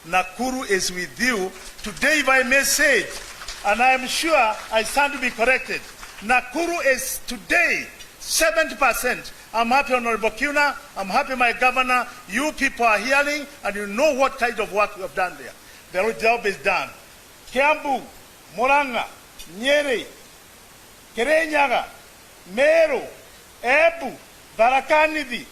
Nakuru is with you. Today, if I may say it, and I am sure I stand to be corrected, Nakuru is today 70%. I'm happy, Honorable Kuna. I'm happy, my governor. You people are hearing, and you know what kind of work we have done there. The job is done. Kiambu, Muranga, Nyeri, Kirinyaga, Meru, Ebu, Barakanidi,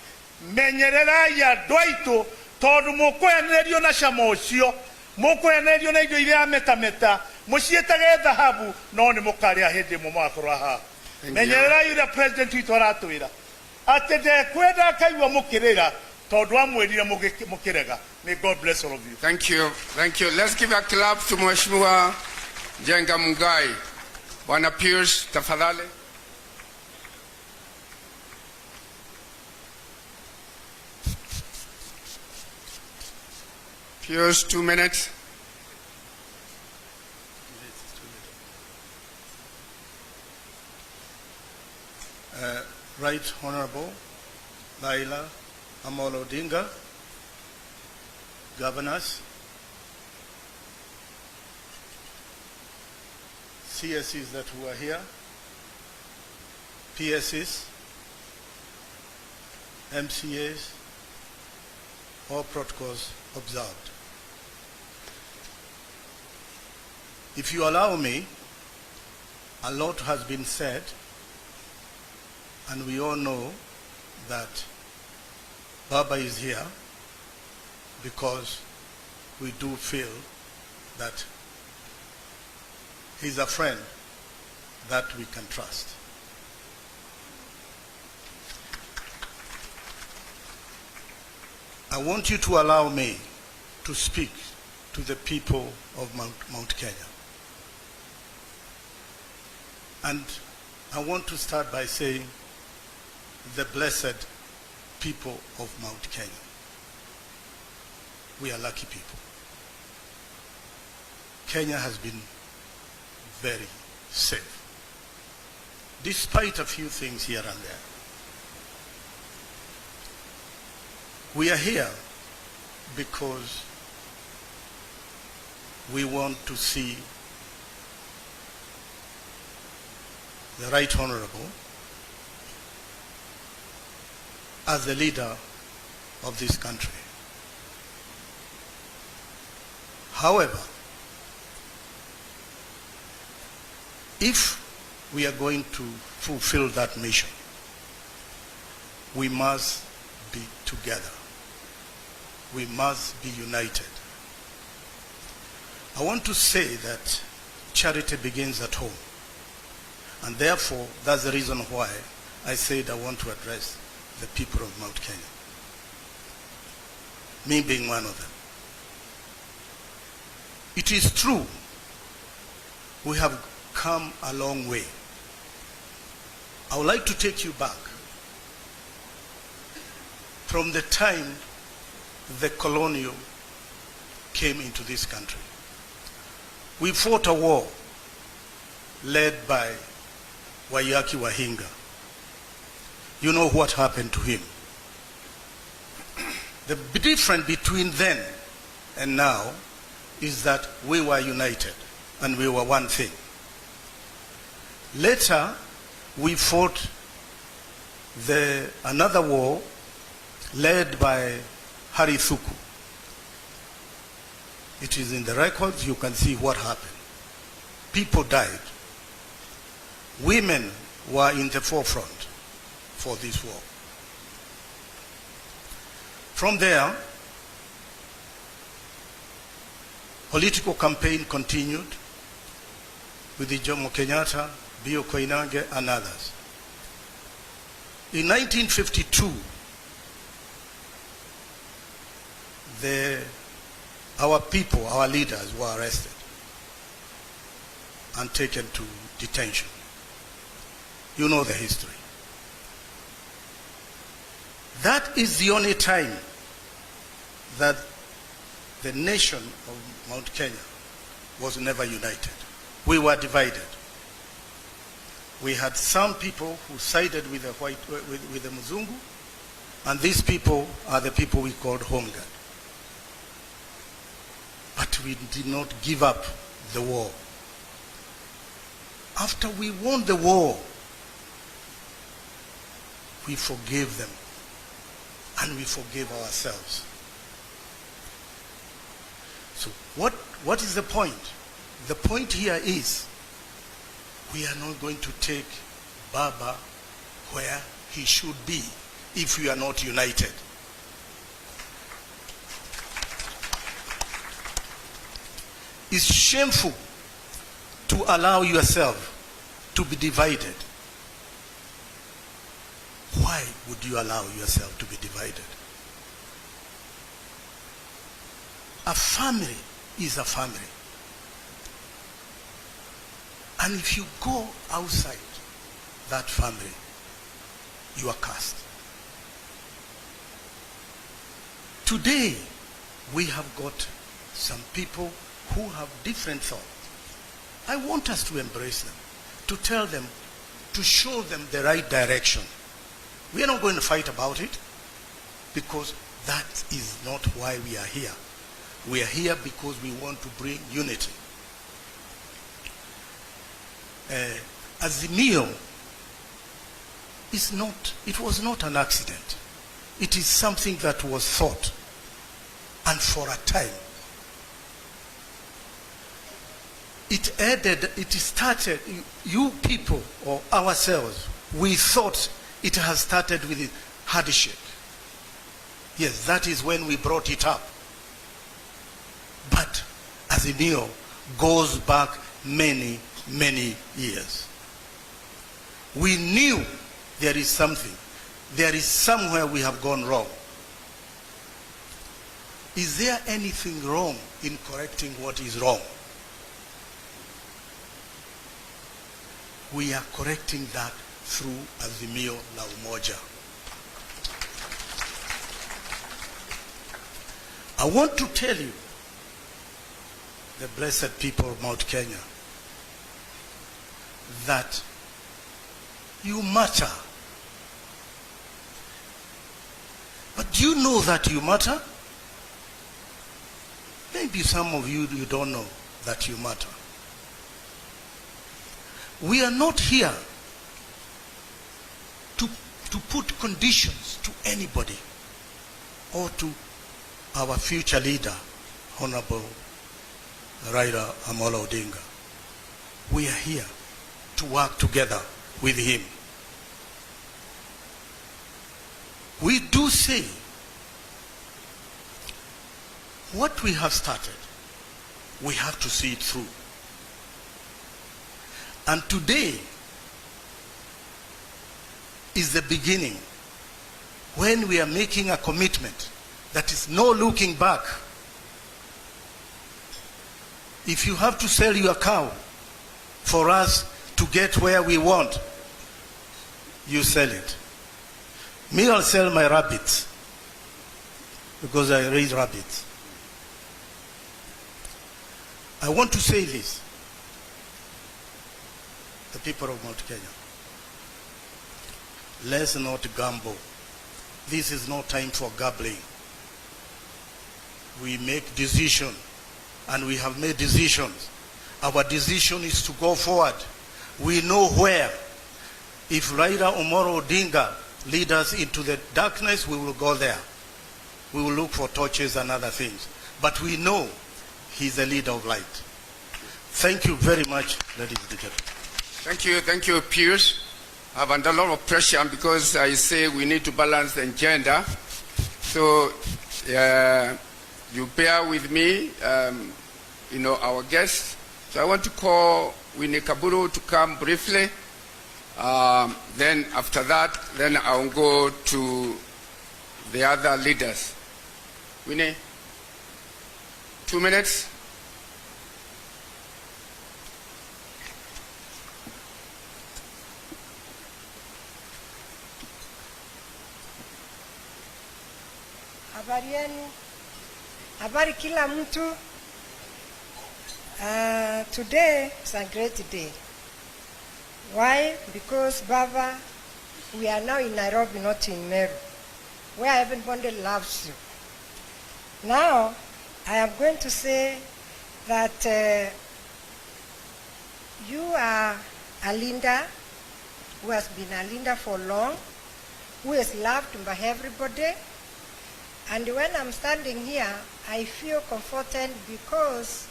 Menyerera ya Dwaito, Todu Moko Enerio na Shamosio, Moko Enerio na Idia Metameta, Moshieta Habu, Noni Mokaria Hede Momakuraha. Menyerera yura president witorato ira. Atete kweda kaiwa mukirega, todwa mwedira mukirega. May God bless all of you. Thank you. Thank you. Let's give a clap to Mheshimiwa Jenga Mungai. Bwana Pius, tafadhali. Pius, 2 minutes. Right Honorable Raila Odinga, governors, CSCs that were here, PSCs, MCAs, all protocols observed. If you allow me, a lot has been said, and we all know that Baba is here because we do feel that he's a friend that we can trust. I want you to allow me to speak to the people of Mount Kenya. And I want to start by saying, the blessed people of Mount Kenya. We are lucky people. Kenya has been very safe, despite a few things here and there. We are here because we want to see the Right Honorable as the leader of this country. However, if we are going to fulfill that mission, we must be together. We must be united. I want to say that charity begins at home. And therefore, that's the reason why I said I want to address the people of Mount Kenya, me being one of them. It is true, we have come a long way. I would like to take you back from the time the colonial came into this country. We fought a war led by Wayaki Wahinga. You know what happened to him. The difference between then and now is that we were united and we were one thing. Later, we fought another war led by Hari Thuku. It is in the records, you can see what happened. People died. Women were in the forefront for this war. From there, political campaign continued with the Jomo Kenyatta, Bio Koinange, and others. In 1952, our people, our leaders were arrested and taken to detention. You know the history. That is the only time that the nation of Mount Kenya was never united. We were divided. We had some people who sided with the Muzungu, and these people are the people we called Home Guard. but we did not give up the war. After we won the war, we forgave them and we forgave ourselves. So what is the point? The point here is we are not going to take Baba where he should be if we are not united. It's shameful to allow yourself to be divided. Why would you allow yourself to be divided? A family is a family. And if you go outside that family, you are cast. Today, we have got some people who have different thoughts. I want us to embrace them, to tell them, to show them the right direction. We are not going to fight about it because that is not why we are here. We are here because we want to bring unity. Azimio it was not an accident. It is something that was thought, and for a time. It started, you people or ourselves, we thought it has started with hardship. Yes, that is when we brought it up. But Azimio goes back many, many years. We knew there is something. There is somewhere we have gone wrong. Is there anything wrong in correcting what is wrong? We are correcting that through Azimio la Umoja. I want to tell you, the blessed people of Mount Kenya, that you matter. But do you know that you matter? Maybe some of you don't know that you matter. We are not here to put conditions to anybody or to our future leader, Honorable Raila Odinga. We are here to work together with him. We do say what we have started, we have to see it through. And today is the beginning when we are making a commitment that is no looking back. If you have to sell your cow for us to get where we want, you sell it. Me, I'll sell my rabbits because I raise rabbits. I want to say this, the people of Mount Kenya. Let's not gamble. This is no time for gambling. We make decisions, and we have made decisions. Our decision is to go forward. We know where. If Raila Odinga leads us into the darkness, we will go there. We will look for torches and other things. But we know he's a leader of light. Thank you very much, ladies and gentlemen. Thank you, Pierce. I've under a lot of pressure because I say we need to balance the agenda. So you bear with me, our guests. So I want to call Winnie Kaburu to come briefly. Then after that, then I'll go to the other leaders. Winnie, 2 minutes. Habari yenu, habari kila mtu. Today is a great day. Why? Because Baba, we are now in Nairobi, not in Meru, where everybody loves you. Now, I am going to say that you are a leader who has been a leader for long, who is loved by everybody. And when I'm standing here, I feel comforted because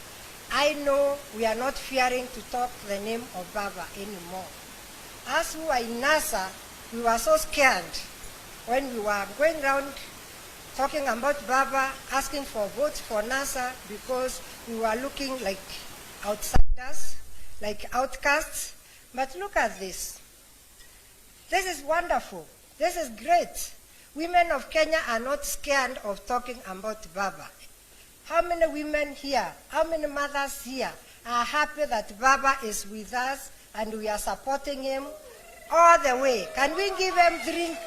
I know we are not fearing to talk the name of Baba anymore. Us who are in NASA, we were so scared when we were going around talking about Baba, asking for votes for NASA because we were looking like outsiders, like outcasts. But look at this. This is wonderful. This is great. Women of Kenya are not scared of talking about Baba. How many women here, how many mothers here are happy that Baba is with us and we are supporting him all the way? Can we give him drink?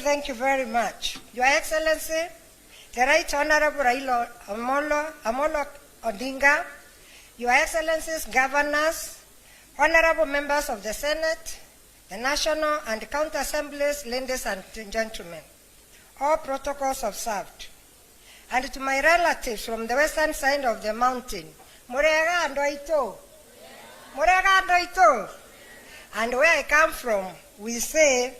Thank you very much. Your Excellency, the Right Honorable Raila Amolo Odinga, Your Excellencies, Governors, Honorable Members of the Senate, the National and County Assemblies, ladies and gentlemen, all protocols observed. And to my relatives from the western side of the mountain, Murega and Oito, and where I come from, we say,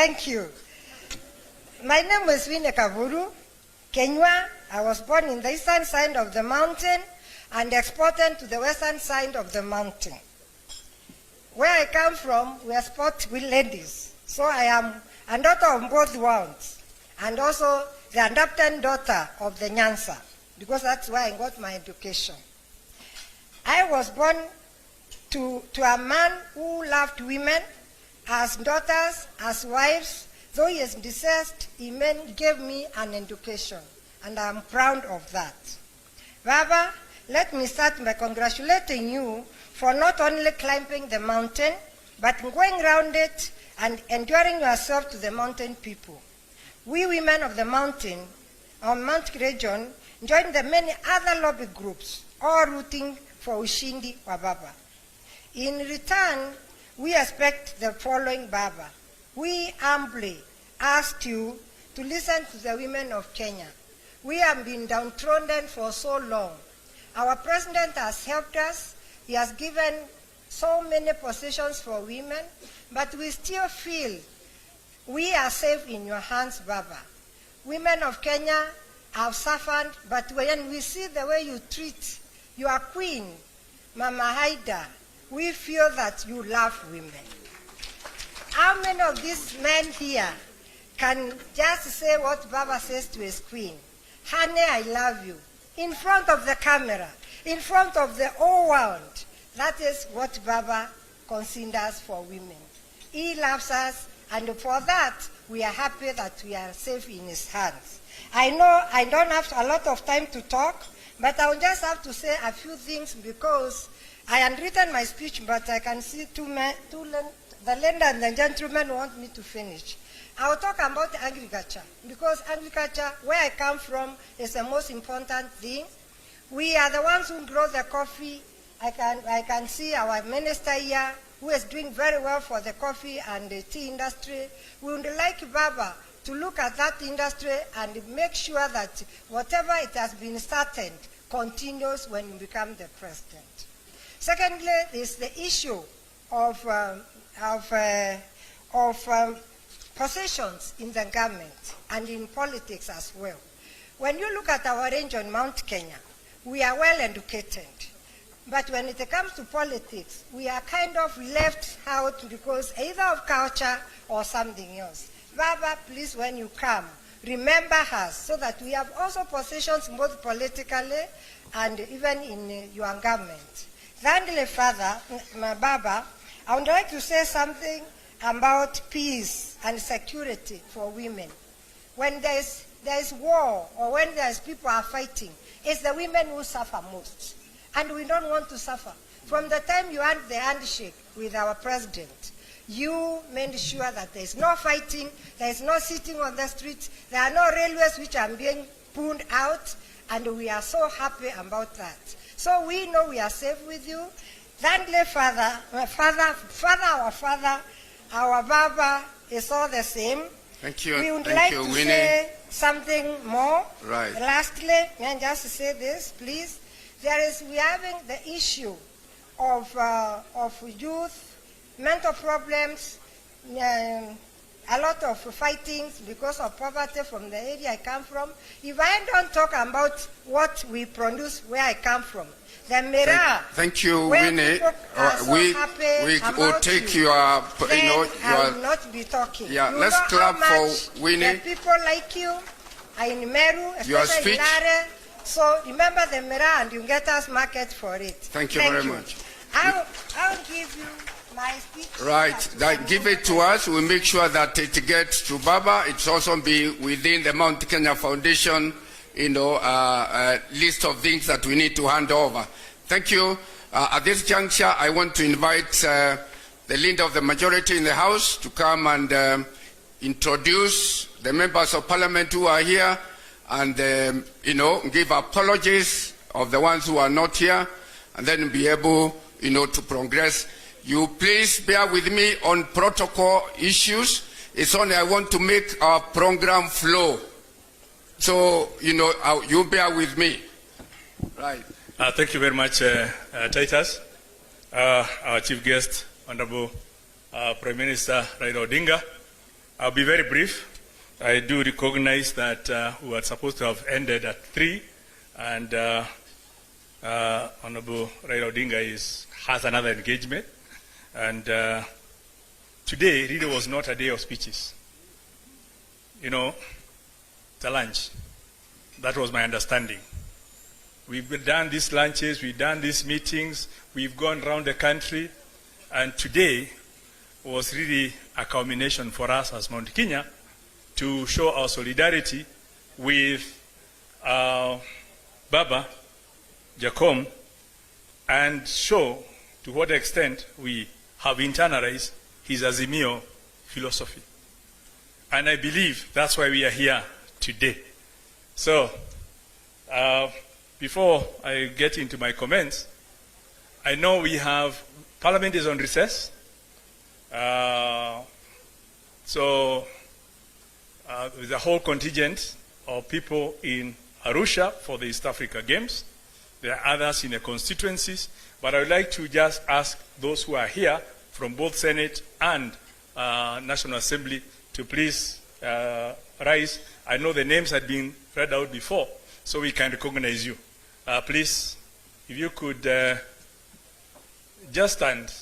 Thank you. My name is Wine Kavuru, Kenya. I was born in the eastern side of the mountain and exported to the western side of the mountain. Where I come from, we are sport with ladies. So I am a daughter of both worlds and also the adopted daughter of the Nyansa because that's where I got my education. I was born to a man who loved women as daughters, as wives. Though he is deceased, he gave me an education, and I'm proud of that. Baba, let me start by congratulating you for not only climbing the mountain, but going around it and enduring yourself to the mountain people. We women of the mountain, our mountain region, join the many other lobby groups, all rooting for Ushindi wa Baba. In return, we expect the following, Baba. We humbly ask you to listen to the women of Kenya. We have been downtrodden for so long. Our president has helped us. He has given so many positions for women, but we still feel we are safe in your hands, Baba. Women of Kenya have suffered, but when we see the way you treat your queen, Mama Haida, we feel that you love women. How many of these men here can just say what Baba says to his queen? Honey, I love you. In front of the camera, in front of the whole world. That is what Baba considers for women. He loves us, and for that, we are happy that we are safe in his hands. I know I don't have a lot of time to talk, but I will just have to say a few things because I had written my speech, but I can see the lady and the gentleman want me to finish. I will talk about agriculture, because agriculture, where I come from, is the most important thing. We are the ones who grow the coffee. I can see our minister here, who is doing very well for the coffee and the tea industry. We would like Baba to look at that industry and make sure that whatever it has been started continues when you become the president. Secondly, is the issue of positions in the government and in politics as well. When you look at our region, Mount Kenya, we are well educated. But when it comes to politics, we are kind of left out because either of culture or something else. Baba, please, when you come, remember us so that we have also positions both politically and even in your government. Thirdly, Father, Baba, I would like to say something about peace and security for women. When there is war or when people are fighting, it's the women who suffer most. And we don't want to suffer. From the time you had the handshake with our president, You made sure that there is no fighting, there is no sitting on the streets, there are no railways which are being pulled out, and we are so happy about that. So we know we are safe with you. Thankfully, Father, our Baba is all the same. Thank you. We would Thank like you, to Winnie. say something more. Right. Lastly, may I just say this, please? We are having the issue of youth, mental problems, a lot of fightings because of poverty from the area I come from. If I don't talk about what we produce where I come from, the Mira. Thank you, where Winnie. people are so We happy will about take you, your, then your. I will not be talking. Yeah, You let's know clap how much for Winnie. The people like you are in Meru, Your especially in speech. Lare. So remember the Mira and you get us market for it. Thank you very much. I'll give you my speech. Right, give it to us. We'll make sure that it gets to Baba. It's also be within the Mount Kenya Foundation, list of things that we need to hand over. Thank you. At this juncture, I want to invite the leader of the majority in the House to come and introduce the members of Parliament who are here and, give apologies of the ones who are not here, and then be able, to progress. You please bear with me on protocol issues. It's only I want to make our program flow. So, you bear with me. Right. Thank you very much, Titus. Our chief guest, Honorable Prime Minister Raila Odinga. I'll be very brief. I do recognize that we were supposed to have ended at 3, and Honorable Raila Odinga has another engagement. And today really was not a day of speeches. It's a lunch. That was my understanding. We've done these lunches, we've done these meetings, we've gone around the country, and today was really a culmination for us as Mount Kenya to show our solidarity with Baba Jacom and show to what extent we have internalized his Azimio philosophy. And I believe that's why we are here today. So, before I get into my comments, I know Parliament is on recess. So there's a whole contingent of people in Arusha for the East Africa Games. There are others in the constituencies. But I would like to just ask those who are here from both Senate and National Assembly to please rise. I know the names had been read out before, so we can recognize you. Please, if you could just stand.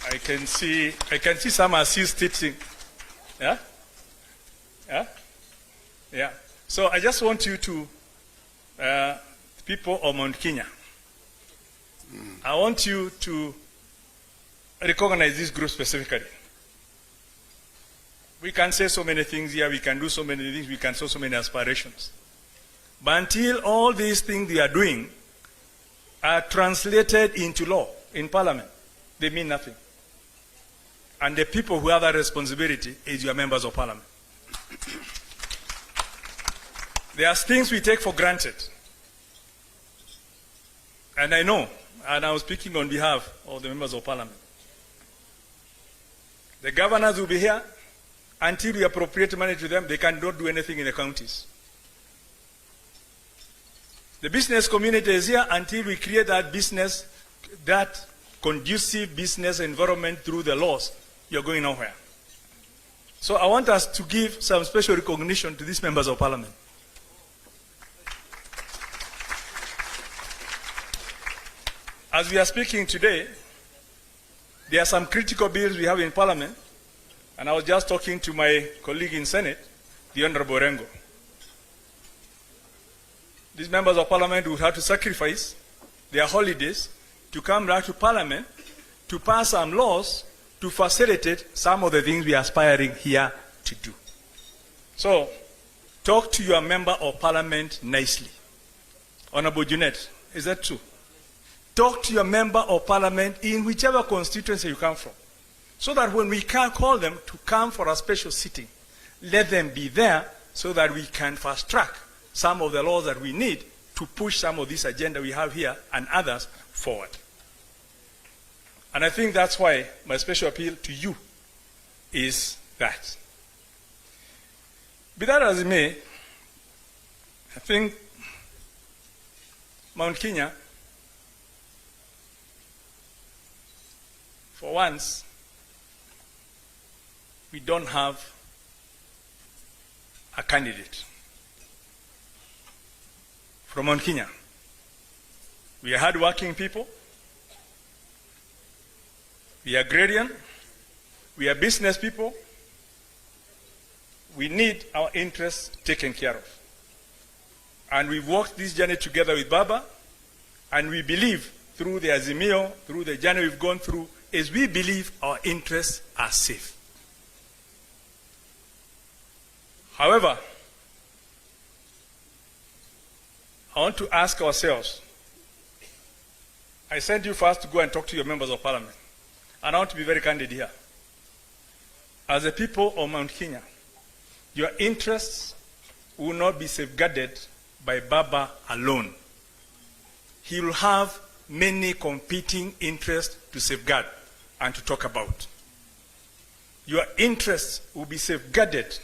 I can see some assisting. Yeah? Yeah? Yeah. So I just want you to, people of Mount Kenya, I want you to recognize this group specifically. We can say so many things here, we can do so many things, we can show so many aspirations. But until all these things they are doing are translated into law in Parliament, they mean nothing. And the people who have that responsibility is your members of Parliament. There are things we take for granted. And I know, and I was speaking on behalf of the members of Parliament. The governors will be here. Until we appropriate money to them, they cannot do anything in the counties. The business community is here until we create that conducive business environment through the laws. You're going nowhere. So I want us to give some special recognition to these members of Parliament. As we are speaking today, there are some critical bills we have in Parliament, and I was just talking to my colleague in Senate, the Honorable Rengo. These members of Parliament would have to sacrifice their holidays to come back to Parliament to pass some laws to facilitate some of the things we are aspiring here to do. So, talk to your member of Parliament nicely. Honorable Junet, is that true? talk to your member of parliament in whichever constituency you come from, so that when we can call them to come for a special sitting, let them be there so that we can fast track some of the laws that we need to push some of this agenda we have here and others forward. And I think that's why my special appeal to you is that. Be that as it may, I think Mount Kenya, for once, we don't have a candidate from Mount Kenya. We are hardworking people. We are agrarian. We are business people. We need our interests taken care of. And we've walked this journey together with Baba, and we believe through the Azimio, through the journey we've gone through, is we believe our interests are safe. However, I want to ask ourselves, I sent you first to go and talk to your members of parliament, and I want to be very candid here. As a people of Mount Kenya, your interests will not be safeguarded by Baba alone. He will have many competing interests to safeguard and to talk about. Your interests will be safeguarded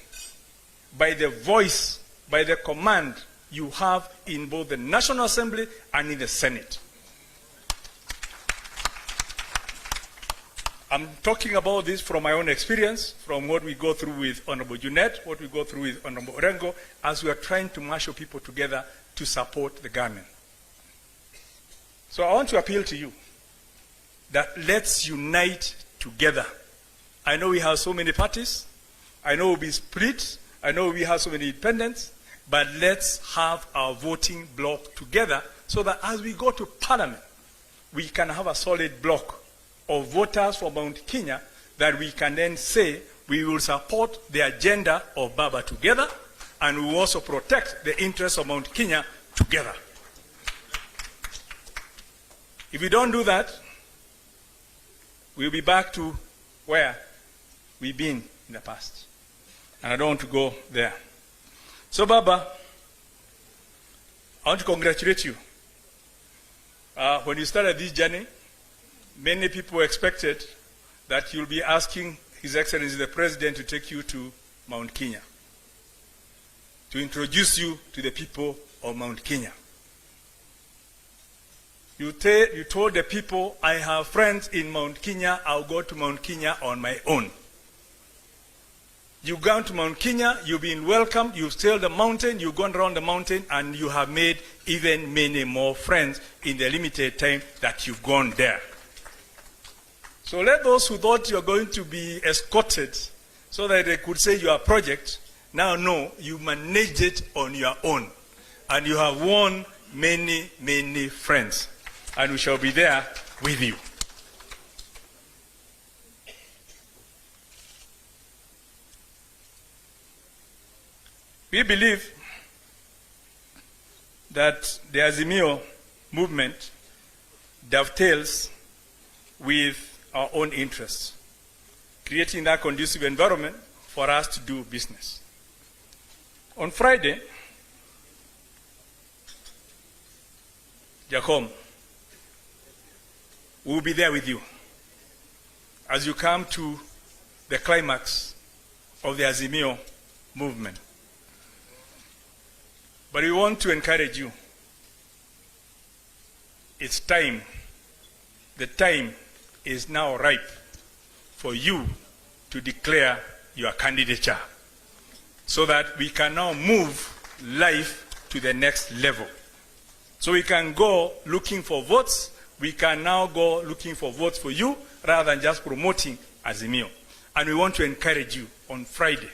by the voice, by the command you have in both the National Assembly and in the Senate. I'm talking about this from my own experience, from what we go through with Honorable Junet, what we go through with Honorable Orengo, as we are trying to marshal people together to support the government. So I want to appeal to you that let's unite together. I know we have so many parties. I know we'll be split. I know we have so many independents. But let's have our voting bloc together so that as we go to parliament, we can have a solid bloc of voters from Mount Kenya that we can then say we will support the agenda of Baba together, and we will also protect the interests of Mount Kenya together. If we don't do that, we'll be back to where we've been in the past. And I don't want to go there. So Baba, I want to congratulate you. When you started this journey, many people expected that you'll be asking His Excellency the President to take you to Mount Kenya, to introduce you to the people of Mount Kenya. You told the people, I have friends in Mount Kenya, I'll go to Mount Kenya on my own. You've gone to Mount Kenya, you've been welcomed, you've scaled the mountain, you've gone around the mountain, and you have made even many more friends in the limited time that you've gone there. So let those who thought you're going to be escorted so that they could say your project, now know you managed it on your own. And you have won many, many friends. And we shall be there with you. We believe that the Azimio movement dovetails with our own interests, creating that conducive environment for us to do business. On Friday, Jacom, we will be there with you as you come to the climax of the Azimio movement. But we want to encourage you. It's time. The time is now ripe for you to declare your candidature so that we can now move life to the next level. So we can go looking for votes. We can now go looking for votes for you rather than just promoting Azimio. And we want to encourage you on Friday.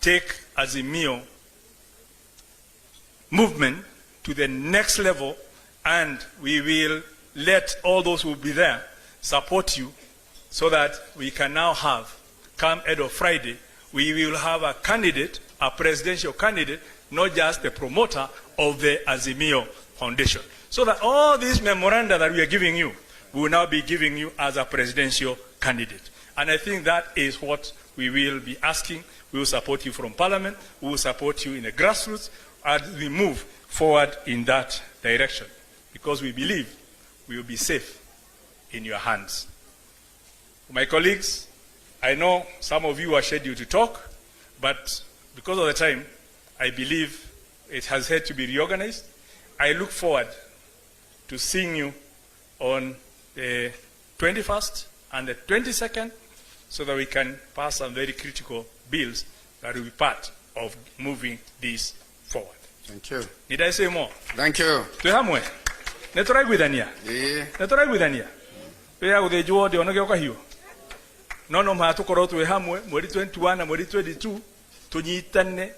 Take Azimio movement to the next level, and we will let all those who will be there support you so that we can now have, come end of Friday, we will have a candidate, a presidential candidate, not just the promoter of the Azimio foundation. So that all these memoranda that we are giving you, we will now be giving you as a presidential candidate. And I think that is what we will be asking. We will support you from Parliament. We will support you in the grassroots as we move forward in that direction. Because we believe we will be safe in your hands. My colleagues, I know some of you are scheduled to talk, but because of the time, I believe it has had to be reorganized. I look forward to seeing you on the 21st and the 22nd so that we can pass some very critical bills that will be part of moving this forward. Thank you. Did I say more? Thank you. Tuhamwe. Netorai gwithania. Netorai gwithania. Pea guthijwo ndio nogioka hiyo. No matukorwo twi hamwe mweri 21 na mweri 22 tunyitane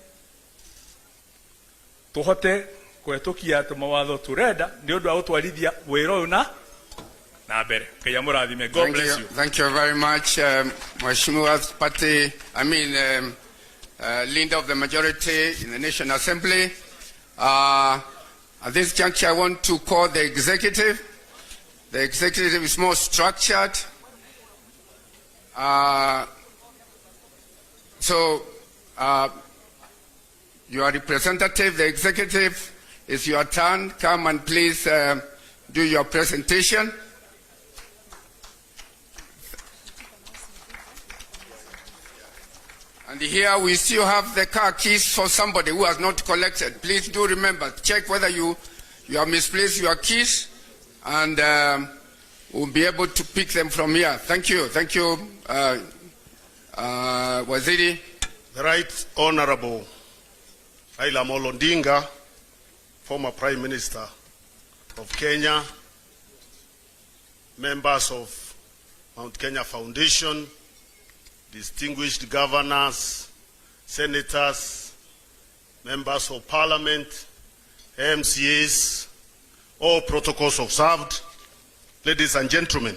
tuhote kwetukia mawatho turenda ni undu wa gutwarithia wira uyu na mbere. Kaya murathime. God bless you. Thank you very much, Mheshimiwa Party, leader of the majority in the National Assembly. At this juncture, I want to call the executive. The executive is more structured. Your representative, the executive, it's your turn. Come and please do your presentation. And here we still have the car keys for somebody who has not collected. Please do remember, check whether you have misplaced your keys, and we'll be able to pick them from here. Thank you. Thank you, Waziri. The Right Honorable Raila Odinga, former Prime Minister of Kenya, members of Mount Kenya Foundation, distinguished governors, senators, members of parliament, MCAs, all protocols observed, ladies and gentlemen,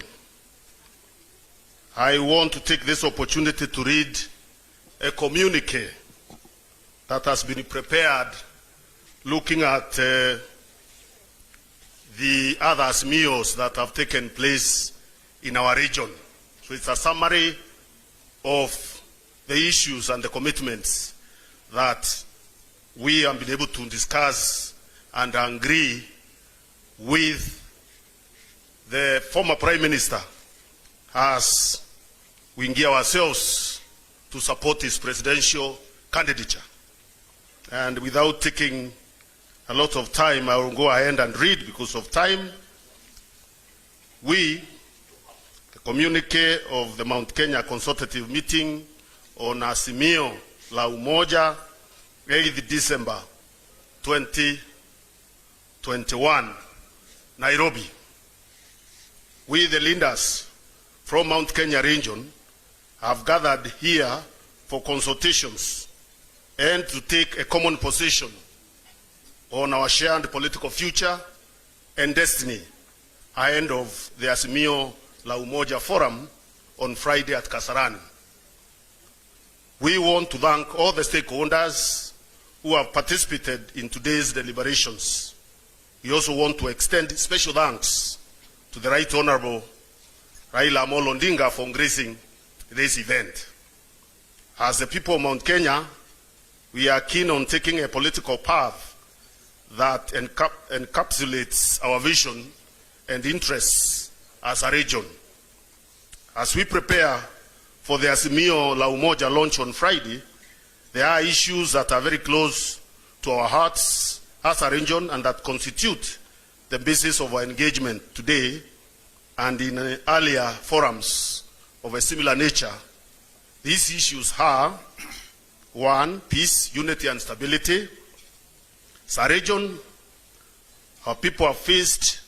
I want to take this opportunity to read a communique that has been prepared looking at the other SMEOs that have taken place in our region. So it's a summary of the issues and the commitments that we have been able to discuss and agree with the former Prime Minister as we gear ourselves to support his presidential candidature. And without taking a lot of time, I will go ahead and read because of time. The communique of the Mount Kenya Consultative Meeting on Azimio la Umoja, 8th December 2021, Nairobi. We, the leaders from Mount Kenya region, have gathered here for consultations and to take a common position on our shared political future and destiny ahead of the Azimio la Umoja Forum on Friday at Kasarani. We want to thank all the stakeholders who have participated in today's deliberations. We also want to extend special thanks to the Right Honorable Raila Odinga for gracing this event. As the people of Mount Kenya, we are keen on taking a political path that encapsulates our vision and interests as a region. As we prepare for the Azimio la Umoja launch on Friday, there are issues that are very close to our hearts as a region and that constitute the basis of our engagement today and in earlier forums of a similar nature. These issues are: 1, peace, unity and stability. As a region, our people have faced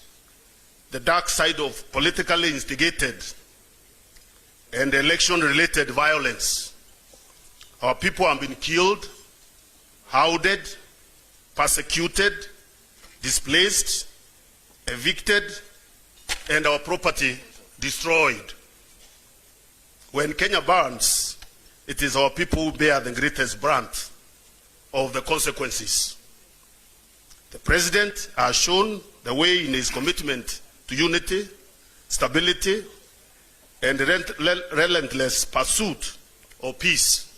the dark side of politically instigated and election-related violence. Our people have been killed, hounded, persecuted, displaced, evicted, and our property destroyed. When Kenya burns, it is our people who bear the greatest brunt of the consequences. The President has shown the way in his commitment to unity, stability, and relentless pursuit of peace.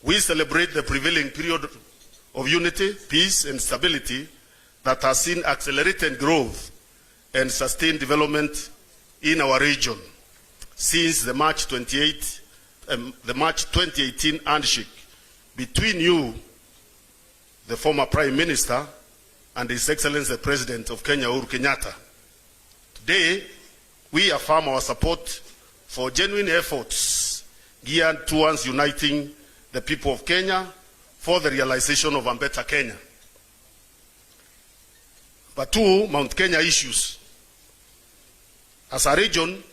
We celebrate the prevailing period of unity, peace, and stability that has seen accelerated growth and sustained development in our region since the March 2018 handshake between you, the former Prime Minister, and His Excellency the President of Kenya, Uhuru Kenyatta. Today, we affirm our support for genuine efforts geared towards uniting the people of Kenya for the realization of a better Kenya. But two Mount Kenya issues. As a region,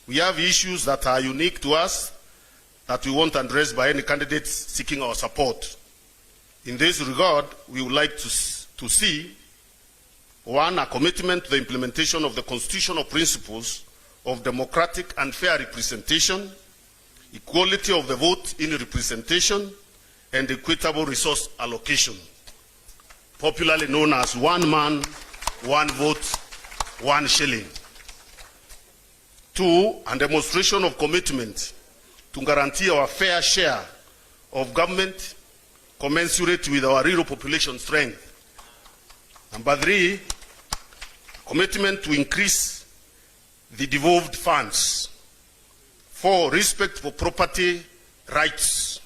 we have issues that are unique to us that we won't address by any candidates seeking our support. In this regard, we would like to see, one, a commitment to the implementation of the constitutional principles of democratic and fair representation, equality of the vote in representation, and equitable resource allocation, popularly known as one man, one vote, one shilling. Two, a demonstration of commitment to guarantee our fair share of government commensurate with our rural population strength. Number three, commitment to increase the devolved funds. Four, respect for property rights.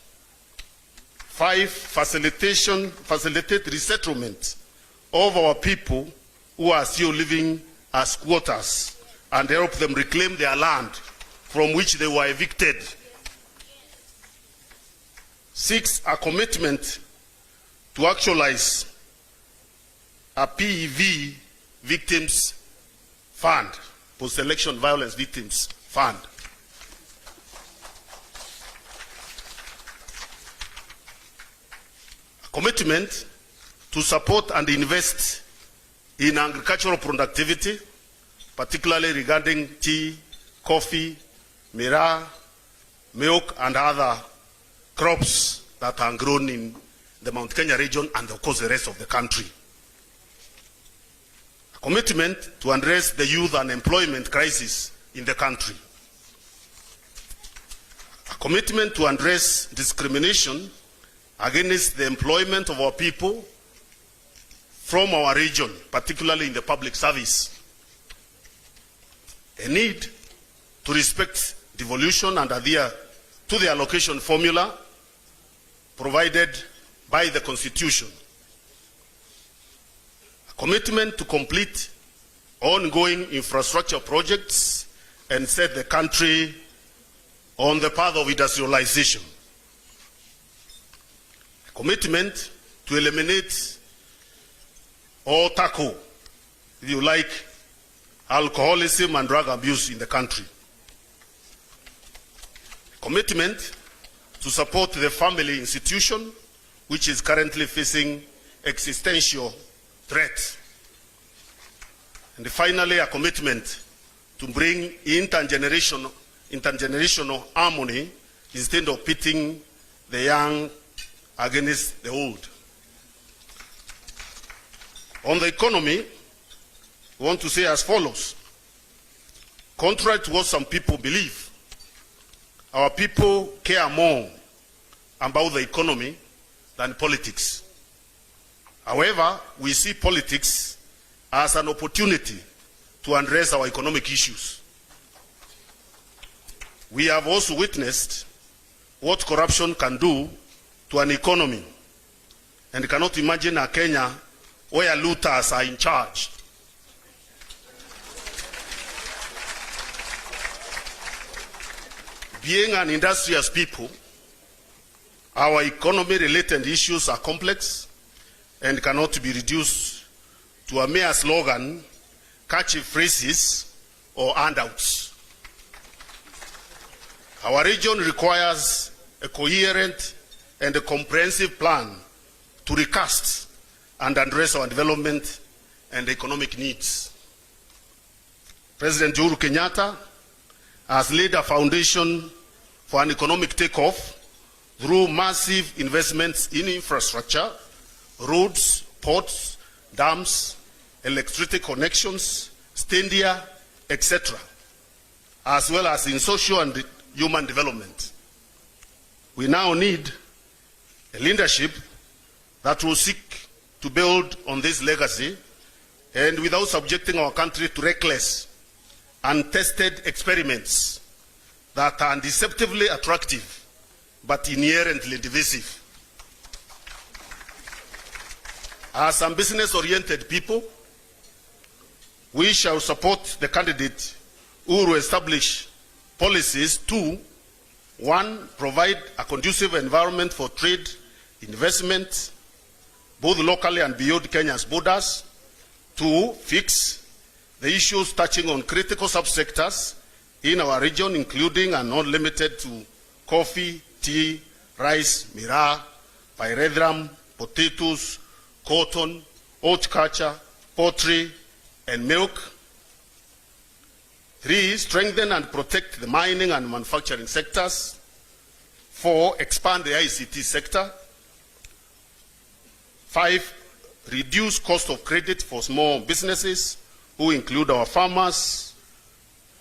Five, facilitate resettlement of our people who are still living as squatters and help them reclaim their land from which they were evicted. Six, a commitment to actualize a PEV victims fund, post-election violence victims fund. A commitment to support and invest in agricultural productivity, particularly regarding tea, coffee, miraa, milk, and other crops that are grown in the Mount Kenya region and of course the rest of the country. A commitment to address the youth unemployment crisis in the country. A commitment to address discrimination against the employment of our people from our region, particularly in the public service. A need to respect devolution and adhere to the allocation formula provided by the Constitution. A commitment to complete ongoing infrastructure projects and set the country on the path of industrialization. A commitment to eliminate or tackle, if you like, alcoholism and drug abuse in the country. A commitment to support the family institution, which is currently facing existential threats. And finally, a commitment to bring intergenerational harmony instead of pitting the young against the old. On the economy, we want to say as follows. Contrary to what some people believe, our people care more about the economy than politics. However, we see politics as an opportunity to address our economic issues. We have also witnessed what corruption can do to an economy and cannot imagine a Kenya where looters are in charge. Being an industrious people, our economy-related issues are complex and cannot be reduced to a mere slogan, catchy phrases, or handouts. Our region requires a coherent and a comprehensive plan to recast and address our development and economic needs. President Uhuru Kenyatta has laid a foundation for an economic takeoff through massive investments in infrastructure, roads, ports, dams, electricity connections, Stendia, etc., as well as in social and human development. We now need a leadership that will seek to build on this legacy and without subjecting our country to reckless, untested experiments that are deceptively attractive but inherently divisive. As some business-oriented people, we shall support the candidate who will establish policies to, 1, provide a conducive environment for trade, investment, both locally and beyond Kenya's borders. 2, fix the issues touching on critical subsectors in our region, including and not limited to coffee, tea, rice, miraa, pyrethrum, potatoes, cotton, horticulture, poultry, and milk. 3, strengthen and protect the mining and manufacturing sectors. 4, expand the ICT sector. 5, reduce cost of credit for small businesses, who include our farmers,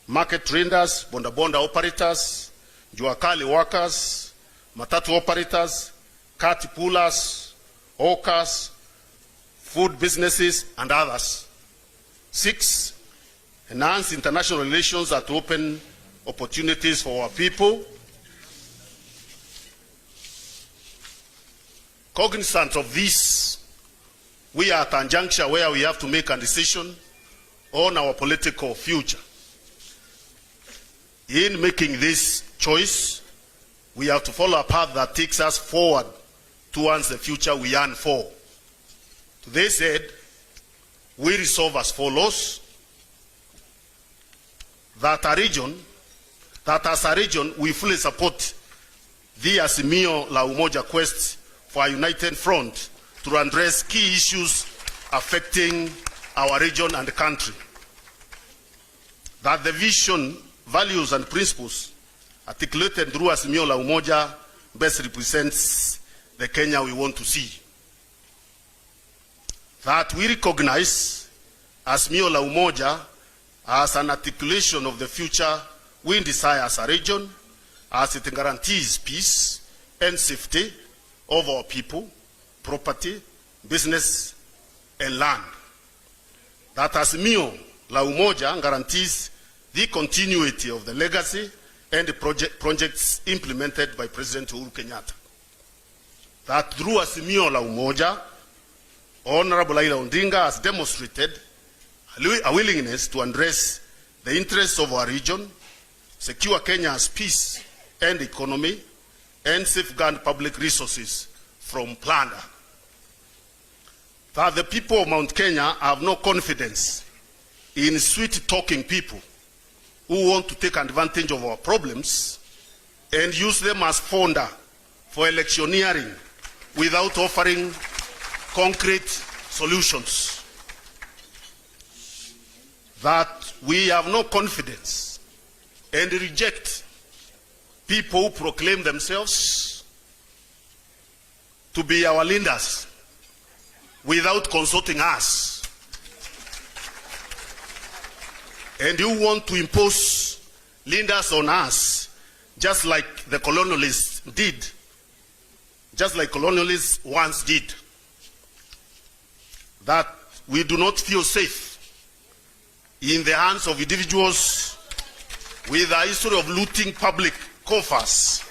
market traders, bonda operators, juakali workers, matatu operators, cart pullers, hawkers, food businesses, and others. 6, enhance international relations that open opportunities for our people. Cognizant of this, we are at a juncture where we have to make a decision on our political future. In making this choice, we have to follow a path that takes us forward towards the future we yearn for. To this end, we resolve as follows: that as a region, we fully support the Azimio la Umoja quest for a united front to address key issues affecting our region and the country. That the vision, values, and principles articulated through Azimio la Umoja best represents the Kenya we want to see. That we recognize Azimio la Umoja as an articulation of the future we desire as a region, as it guarantees peace and safety of our people, property, business, and land. That Azimio la Umoja guarantees the continuity of the legacy and the projects implemented by President Uhuru Kenyatta. That through Azimio la Umoja, Honorable Raila Odinga has demonstrated a willingness to address the interests of our region, secure Kenya's peace and economy, and safeguard public resources from plunder. That the people of Mount Kenya have no confidence in sweet-talking people who want to take advantage of our problems and use them as fodder for electioneering without offering concrete solutions. That we have no confidence and reject people who proclaim themselves to be our leaders without consulting us, and who want to impose leaders on us just like the colonialists did, just like colonialists once did. That we do not feel safe in the hands of individuals with a history of looting public coffers,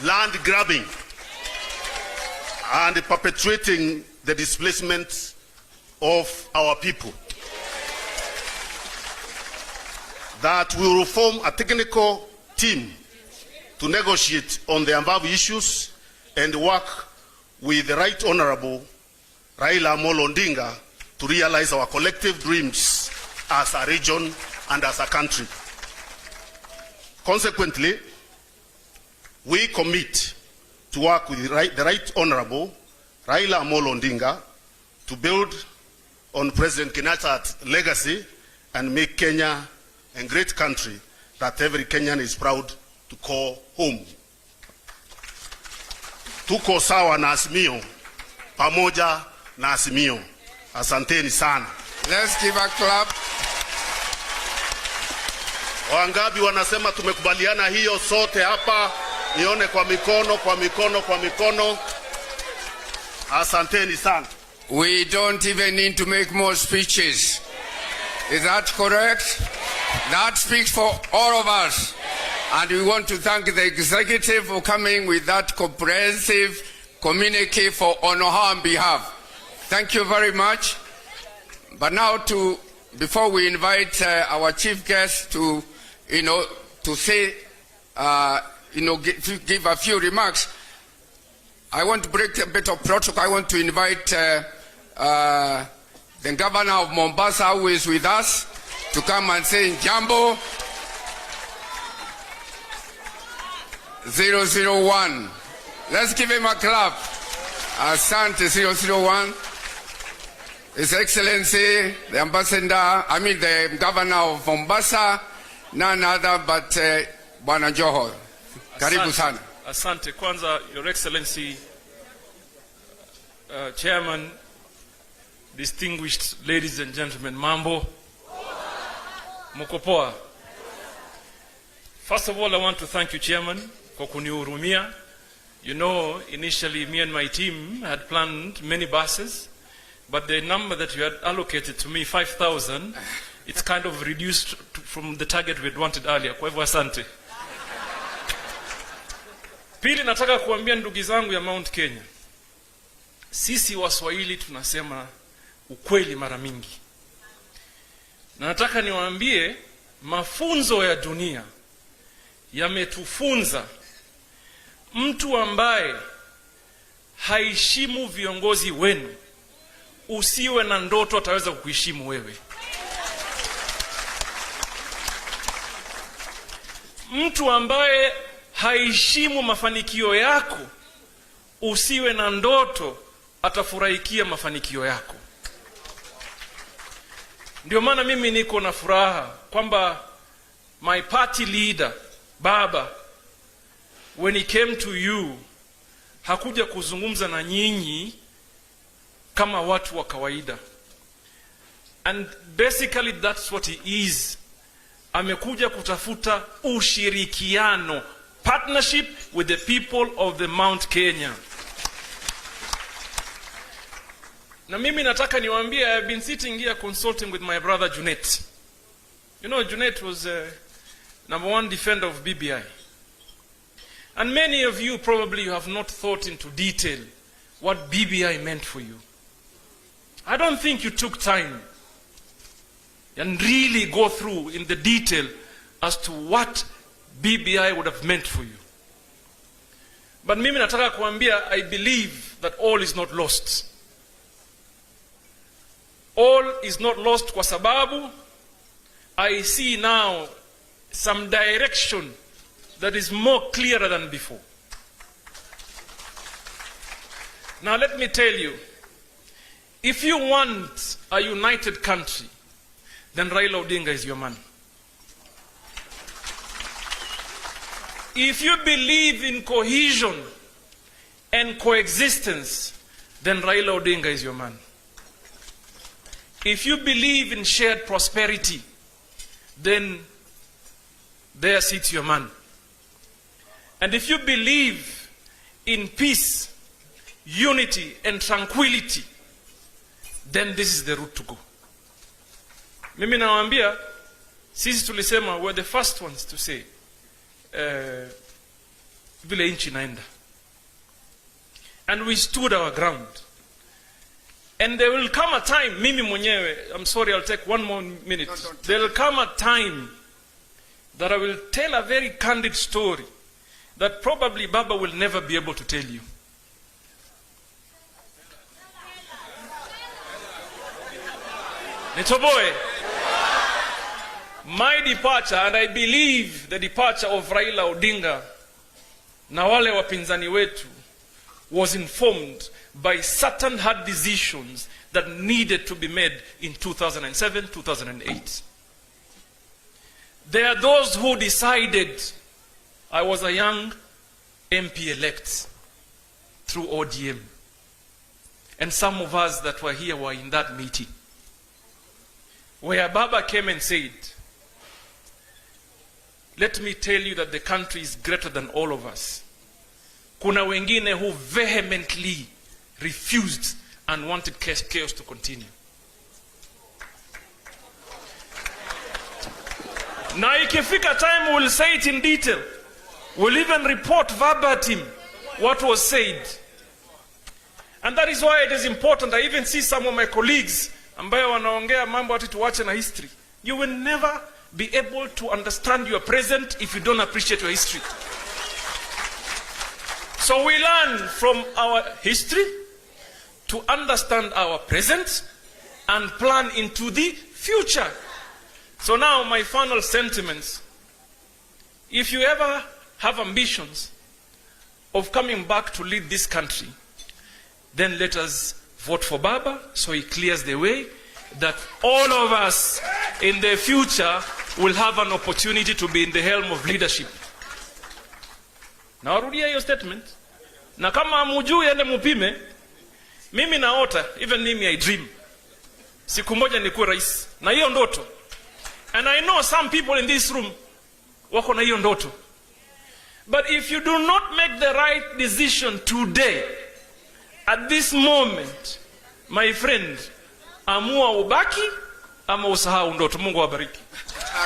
land grabbing, and perpetuating the displacement of our people. That we will form a technical team to negotiate on the above issues and work with the Right Honorable Raila Odinga to realize our collective dreams as a region and as a country. Consequently, we commit to work with the Right Honorable Raila Odinga to build on President Kenyatta's legacy and make Kenya a great country that every Kenyan is proud to call home. tuko sawa na Azimio, pamoja na Azimio. Asanteni sana. Let's give a clap. Wangapi wanasema tumekubaliana hiyo sote hapa? Nione kwa mikono, kwa mikono, kwa mikono. Asanteni sana. We don't even need to make more speeches. Is that correct? That speaks for all of us. And we want to thank the executive for coming with that comprehensive communique on our behalf. Thank you very much. But now before we invite our chief guest to say, give a few remarks, I want to break a bit of protocol. I want to invite the governor of Mombasa, who is with us, to come and say Jambo 001. Let's give him a clap. Asante 001. His Excellency, the the governor of Mombasa, none other but Bwana Joho. Karibu sana. Asante. Kwanza, Your Excellency, Chairman, distinguished ladies and gentlemen, mambo, mukopoa. First of all, I want to thank you, Chairman, for kunihurumia. You know, initially me and my team had planned many buses, but the number that you had allocated to me, 5,000, it's kind of reduced from the target we had wanted earlier. Kwa hivyo asante. Pili, nataka kuambia ndugu zangu ya Mount Kenya, sisi Waswahili tunasema ukweli mara mingi. Na nataka niwaambie mafunzo ya dunia yametufunza mtu ambaye haishimu viongozi wenu, usiwe na ndoto ataweza kukuheshimu wewe. Mtu ambaye haishimu mafanikio yako, usiwe na ndoto atafurahikia mafanikio yako. Ndio maana mimi niko na furaha kwamba my party leader Baba, when he came to you, hakuja kuzungumza na nyinyi kama watu wa kawaida. And basically that's what he is. Amekuja kutafuta ushirikiano, partnership with the people of the Mount Kenya. Na mimi nataka niwaambie, I have been sitting here consulting with my brother Junet. You know, Junet was #1 defender of BBI. And many of you probably have not thought into detail what BBI meant for you. I don't think you took time and really go through in the detail as to what BBI would have meant for you. But mimi nataka kuambia, I believe that all is not lost. All is not lost kwa sababu I see now some direction that is more clearer than before. Now let me tell you, if you want a united country, then Raila Odinga is your man. If you believe in cohesion and coexistence, then Raila Odinga is your man. If you believe in shared prosperity, then there sits your man. And if you believe in peace, unity, and tranquility, then this is the route to go. Mimi nawaambia, sisi tulisema, we're the first ones to say, vile inchi naenda. And we stood our ground. And there will come a time, mimi mwenyewe, I'm sorry, I'll take one more minute. There will come a time that I will tell a very candid story that probably Baba will never be able to tell you. Nitoboe. My departure, and I believe the departure of Raila Odinga na wale wapinzani wetu, was informed by certain hard decisions that needed to be made in 2007, 2008. There are those who decided, I was a young MP elect, through ODM. And some of us that were here were in that meeting, where Baba came and said, let me tell you that the country is greater than all of us. Kuna wengine who vehemently refused and wanted chaos to continue. Now ikifika time, we'll say it in detail. We'll even report verbatim what was said. And that is why it is important. I even see some of my colleagues ambayo wanaongea mambo ati tuwache na history. You will never be able to understand your present if you don't appreciate your history. So we learn from our history to understand our present and plan into the future. So now my final sentiments. If you ever have ambitions of coming back to lead this country, then let us vote for Baba so he clears the way that all of us in the future will have an opportunity to be in the helm of leadership. Na warudia hiyo statement. Na kama hamujui ende mupime, mimi naota, even mimi I dream, siku moja nikuwe rais. Na hiyo ndoto. And I know some people in this room wako na hiyo ndoto. But if you do not make the right decision today, at this moment, my friend, amua ubaki ama usahau ndoto. Mungu awabariki.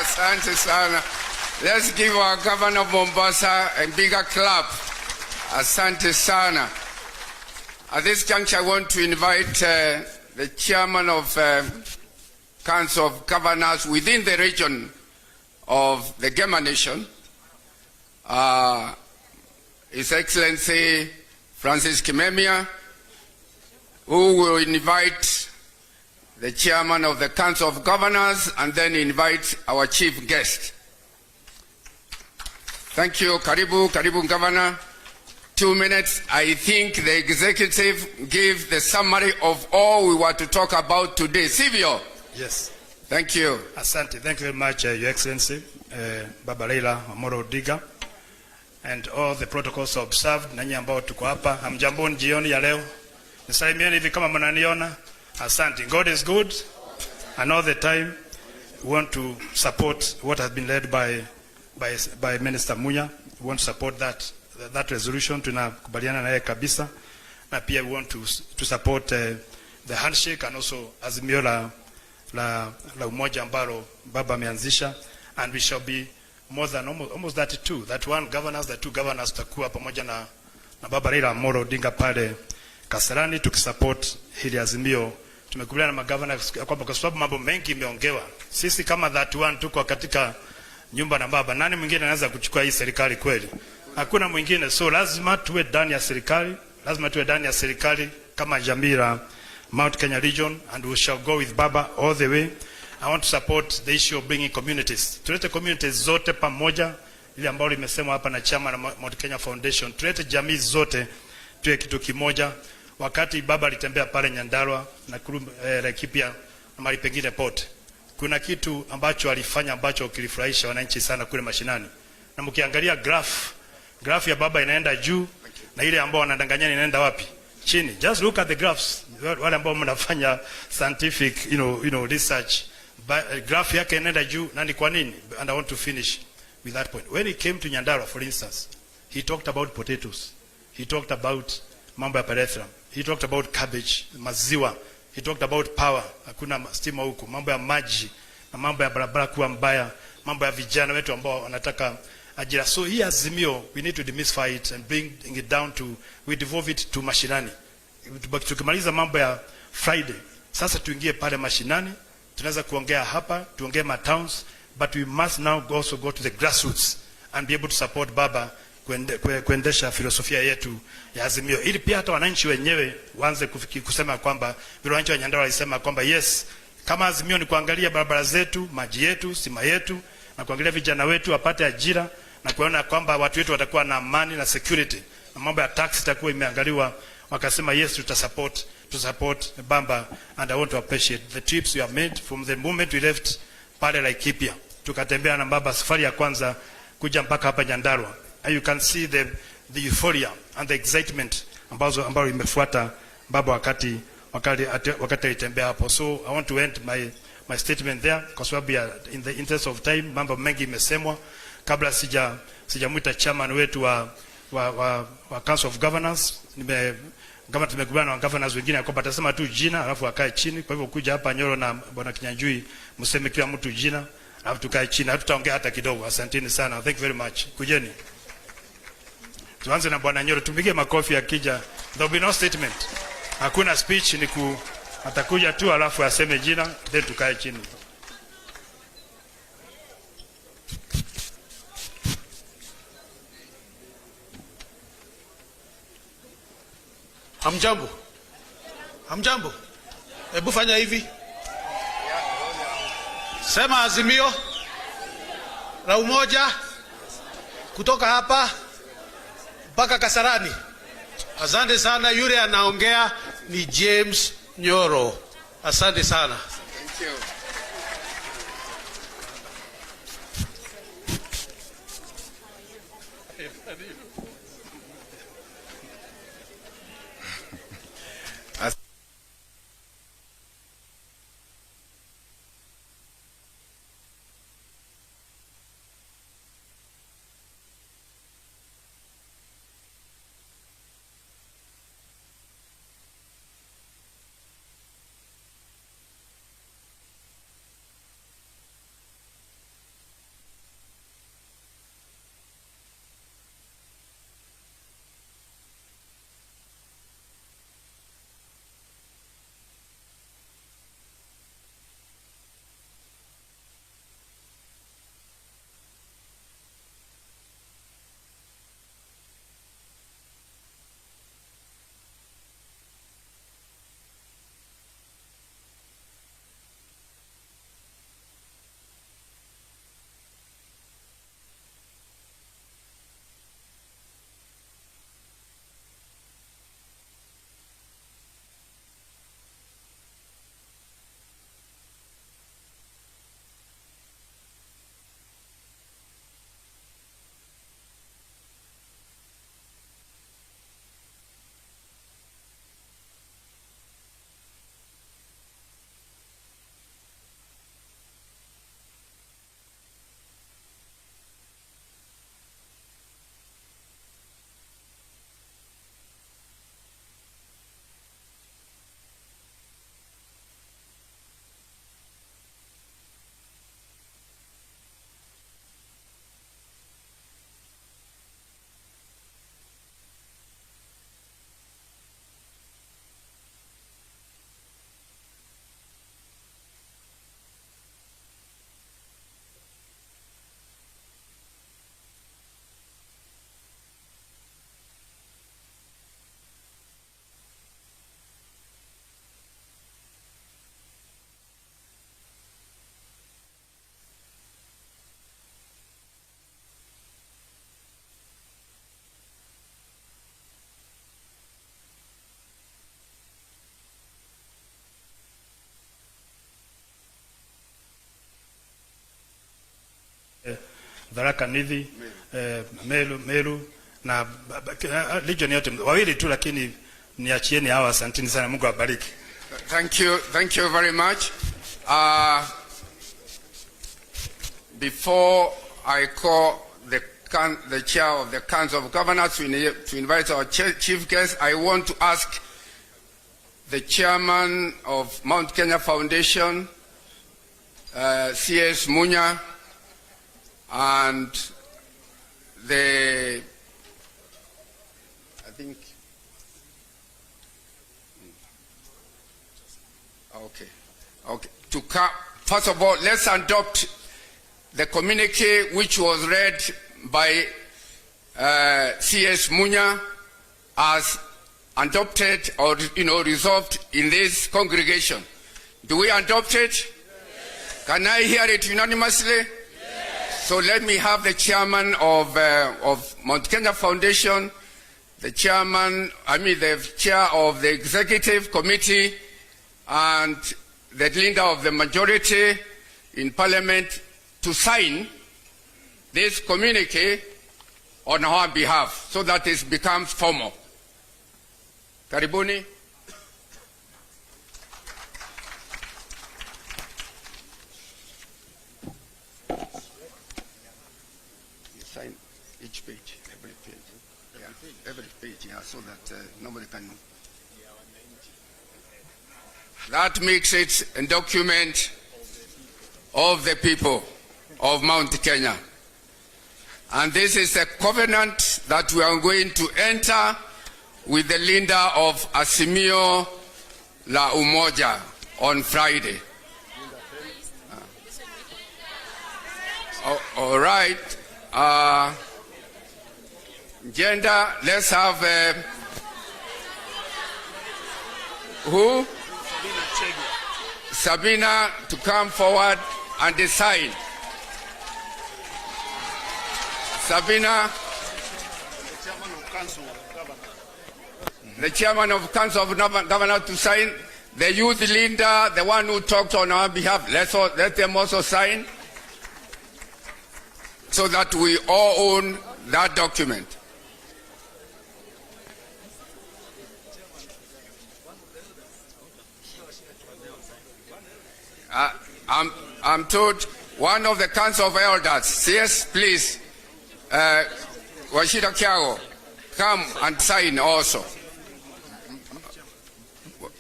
Asante sana. Let's give our governor of Mombasa a bigger clap. Asante sana. At this juncture, I want to invite the chairman of Council of Governors within the region of the Gema Nation, His Excellency Francis Kimemia, who will invite the chairman of the Council of Governors and then invite our chief guest. Thank you. Karibu Governor. 2 minutes. I think the executive gave the summary of all we were to talk about today. Silvio. Yes. Thank you. Asante. Thank you very much, Your Excellency, Baba Raila Amolo Odinga, and all the protocols observed. Nanyi ambao tuko hapa, hamjamboni jioni ya leo. Nisalimieni hivi kama mnaniona. Asante. God is good, and all the time we want to support what has been led by Minister Munya. We want to support that resolution. Tunakubaliana na yeye kabisa. Na pia we want to support the handshake and also azimio la umoja ambalo Baba ameanzisha, and we shall be more than almost 32. That one governors, the two governors tutakuwa pamoja na Baba Raila Amolo Odinga pale Kasarani tukisupport hili azimio. Tumekubaliana na magavana kwamba kwa sababu mambo mengi imeongewa, sisi kama 31 tuko katika nyumba na Baba. Nani mwingine anaweza kuchukua hii serikali kweli? Hakuna mwingine. So lazima tuwe ndani ya serikali, kama jamii la Mount Kenya region, and we shall go with Baba all the way. I want to support the issue of bringing communities. Tulete communities zote pamoja, ile ambayo limesemwa hapa na chama na Mount Kenya Foundation. Tulete jamii zote tuwe kitu kimoja. Wakati Baba alitembea pale Nyandarua na Laikipia na mahali pengine pote, kuna kitu ambacho alifanya ambacho kilifurahisha wananchi sana kule mashinani. Na mkiangalia graph ya Baba inaenda juu na ile ambao wanadanganyana inaenda wapi? Chini. Just look at the graphs. Wale ambao mnafanya scientific research, graph yake inaenda juu. Na ni kwa nini? And I want to finish with that point. When he came to Nyandarua, for instance, he talked about potatoes. He talked about mambo ya perethrum. He talked about cabbage, maziwa. He talked about power. Hakuna stima huko. Mambo ya maji na mambo ya barabara kuwa mbaya, mambo ya vijana wetu ambao wanataka ajira. So hii azimio, we need to demystify it and bring it down to, we devolve it to mashinani. Tukimaliza mambo ya Friday, sasa tuingie pale mashinani. Tunaweza kuongea hapa, tuongee ma towns, but we must now also go to the grassroots and be able to support Baba kuendesha filosofia yetu ya azimio, ili pia hata wananchi wenyewe waanze kusema kwamba vile wananchi wa Nyandarua walisema kwamba yes, kama azimio ni kuangalia barabara zetu, maji yetu, sima yetu, na kuangalia vijana wetu wapate ajira, na kuona kwamba watu wetu watakuwa na amani na security, na mambo ya tax itakuwa imeangaliwa, wakasema yes, to support Baba. And I want to appreciate the trips we have made from the moment we left pale Laikipia, tukatembea na Baba safari ya kwanza kuja mpaka hapa Nyandarua. And you can see the euphoria and the excitement ambayo imefuata baba wakati alitembea hapo. So I want to end my statement there kwa sababu ya in the interest of time, mambo mengi imesemwa kabla sijamuita chairman wetu wa Council of Governors. Kama tumekubaliana na governors wengine kwamba atasema tu jina alafu akae chini. Kwa hivyo kuja hapa Nyoro na bwana Kinyanjui mseme kila mtu jina alafu tukae chini, hatutaongea hata kidogo. Asanteni sana, thank you very much. Kujeni tuanze na bwana Nyoro, tumpigie makofi akija. There will be no statement, hakuna speech, atakuja tu alafu aseme jina then tukae chini. Hamjambo. Hamjambo. Hebu fanya hivi. Sema azimio la umoja kutoka hapa mpaka Kasarani. Asante sana. Yule anaongea ni James Nyoro. Asante sana. Thank you. Dharaka Nithi, Meru na Legion yote wawili tu, lakini niachieni hawa. Asanteni sana, Mungu awabariki. Thank you very much. Before I call the chair of the Council of Governors to invite our chief guest, I want to ask the chairman of Mount Kenya Foundation, C.S. Munya, and the, I think, okay. First of all, let's adopt the communique which was read by C.S. Munya as adopted or resolved in this congregation. Do we adopt it? Yes. Can I hear it unanimously? Yes. So let me have the chairman of Mount Kenya Foundation, the chair of the executive committee, and the leader of the majority in Parliament to sign this communique on our behalf so that it becomes formal. Karibuni. You sign each page, every page. Yeah, every page, yeah, so that nobody can. That makes it a document of the people of Mount Kenya. And this is a covenant that we are going to enter with the leader of Azimio la Umoja on Friday. All right. Gender, let's have who? Sabina to come forward and decide. Sabina, the chairman of Council of Governors to sign. The youth leader, the one who talked on our behalf, let them also sign so that we all own that document. I'm told one of the Council of Elders, yes, please, Washida Kiago, come and sign also.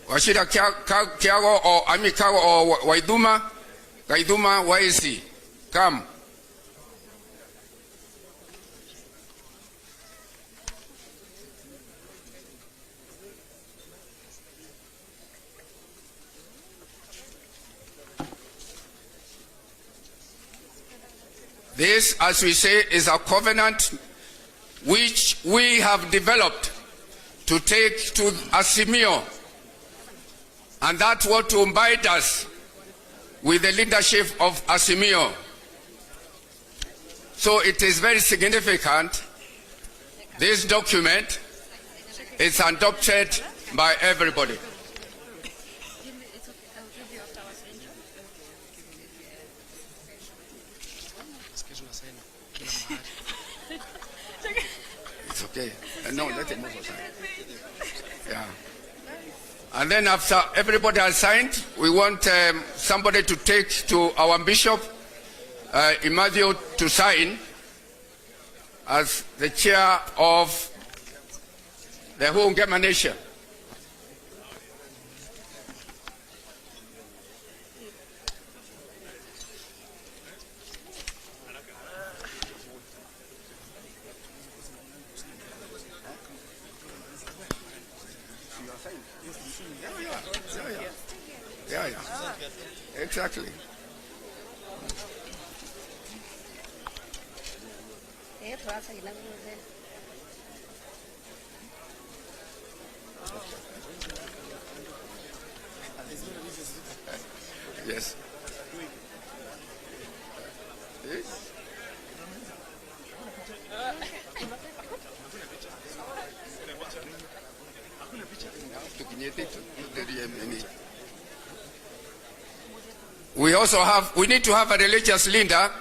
Washida Kiago or Amikago or Waiduma, where is he? Come. This, as we say, is a covenant which we have developed to take to Azimio. And that's what will bind us with the leadership of Azimio. So it is very significant. This document is adopted by everybody. It's okay. No, let him also sign. Yeah. And then after everybody has signed, we want somebody to take to our bishop, Imadio, to sign as the chair of the Hungama Nation. Yeah. Exactly. Yes. We need to have a religious leader.